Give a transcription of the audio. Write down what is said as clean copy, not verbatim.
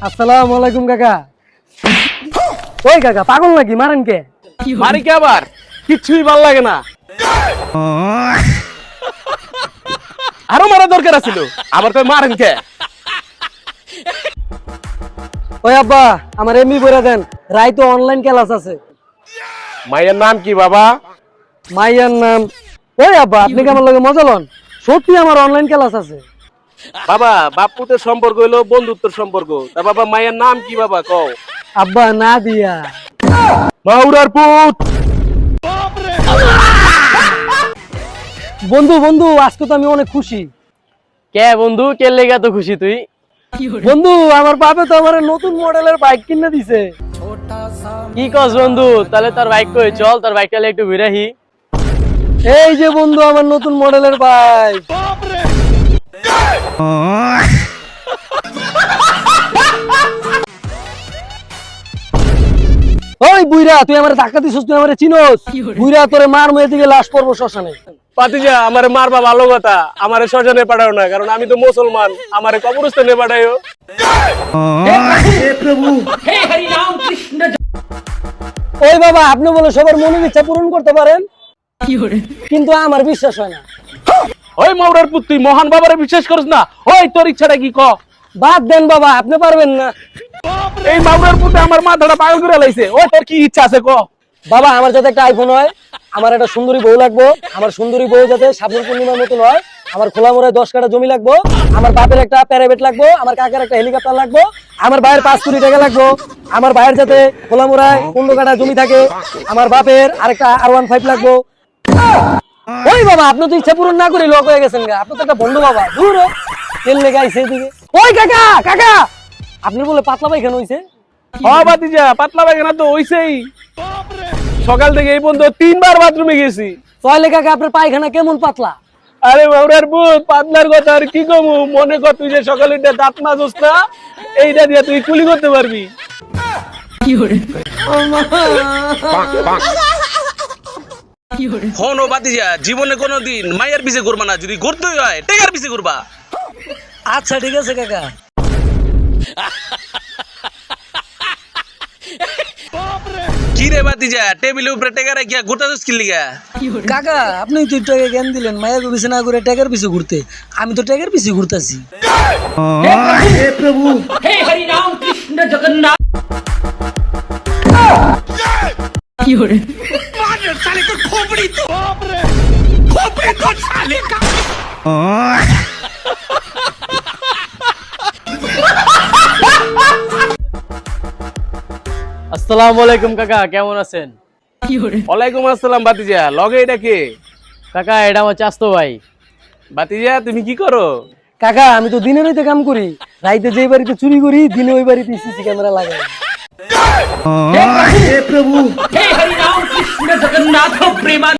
আসসালামু আলাইকুম কাকা। ওই কাকা পাগল নাকি? মারেন কে? মারি কে আবার? কিচ্ছুই ভাল লাগে না। আরো মারা দরকার ছিল, আবার তো মারেন কে? ওই আব্বা আমার এমবি বইরা দেন, রাই তো অনলাইন ক্লাস আছে। মায়ের নাম কি বাবা? মাইয়ার নাম। ওই আব্বা আপনি কি আমার লগে মজা লন? সত্যি আমার অনলাইন ক্লাস আছে। বাবা বাপুতের সম্পর্ক হইলো বন্ধুত্বের সম্পর্ক। তা বাবা মায়ের নাম কি বাবা কও? আব্বা না দিয়া। মাউরার পুত। বন্ধু বন্ধু আজকে তো আমি অনেক খুশি। কে বন্ধু, কে লেগে এত খুশি তুই? বন্ধু আমার বাপে তো আমার নতুন মডেলের বাইক কিনে দিছে। কি কস বন্ধু? তাহলে তোর বাইক কই, চল তোর বাইকটা একটু ঘুরাহি। এই যে বন্ধু আমার নতুন মডেলের বাইক। ওই বুইরা তুই আমারে ধাক্কা দিছিস, তুই আমারে চিনোস? বুইরা তোরে মার মুয়ে দিকে লাশ পড়বো শ্মশানে। পাতিজা আমারে মারবা ভালো কথা, আমারে শ্মশানে পাঠাও না, কারণ আমি তো মুসলমান। আমারে কবরস্থানে পাঠাইও। ওই বাবা আপনি বলে সবার মনের ইচ্ছা পূরণ করতে পারেন, কিন্তু আমার বিশ্বাস হয় না। ওই মাউরার পুত, তুই মহান বাবারে বিশ্বাস করিস না? ওই তোর ইচ্ছাটা কি ক? বাদ দেন বাবা, আপনি পারবেন না। এই মাউরার পুতে আমার মাথাটা পাগল করে লাইছে। ওই তোর কি ইচ্ছা আছে ক? বাবা আমার যাতে একটা আইফোন হয়, আমার একটা সুন্দরী বউ লাগবো, আমার সুন্দরী বউ যাতে সাবনুর পূর্ণিমার মতন হয়, আমার খোলা মোড়ায় 10 কাঠা জমি লাগবো, আমার বাপের একটা প্যারাবেট লাগবো, আমার কাকার একটা হেলিকপ্টার লাগবো, আমার ভাইয়ের 5 কোটি টাকা লাগবো, আমার ভাইয়ের যাতে খোলা মোড়ায় 15 কাঠা জমি থাকে, আমার বাপের আরেকটা R15 লাগবো। ওই বাবা আপনি তো ইচ্ছা পূরণ না করে লোক হয়ে গেছেন গা। আপনি তো একটা বন্ধু বাবা, দূর হ। তেল লেগে আইছে এদিকে। ওই কাকা কাকা আপনি বলে পাতলা পায়খানা হইছে? বাতিজা পাতলা পায়খানা তো হইছেই। সকাল থেকে এই পর্যন্ত 3 বার বাথরুমে গেছি। তাহলে কাকা আপনার পায়খানা কেমন পাতলা? আরে মাউরার পুত, পাতলার কথা আর কি কমু? মনে কর তুই যে সকালে দাঁত মাজস না, এইটা দিয়ে তুই কুলি করতে পারবি। হন ও বাতিজা, জীবনে কোনোদিন মায়ের পিছে ঘুরবা না। যদি ঘুরতেই হয় টেকার পিছে ঘুরবা। আচ্ছা ঠিক আছে কাকা। কি রে বাতিজা, টেবিলের উপরে টেকা রাখিয়া ঘুরতেছিস কি লিগা? কাকা আপনি তো একটু আগে জ্ঞান দিলেন মায়ের পিছে না ঘুরে ট্যাগের পিছে ঘুরতে। আমি তো ট্যাগের পিছে ঘুরতেছি। আসসালামু আলাইকুম কাকা, কেমন আছেন? ওয়ালাইকুম আসসালাম। বাতিজা লগে এটা কে? কাকা এটা আমার চাস্তো ভাই। বাতিজা তুমি কি করো? কাকা আমি তো দিনে রাইতে কাম করি, রাইতে যে বাড়িতে চুরি করি দিনে ওই বাড়িতে সিসি ক্যামেরা লাগাই। হে হরি রাম কৃষ্ণ জগন্নাথ প্রেমা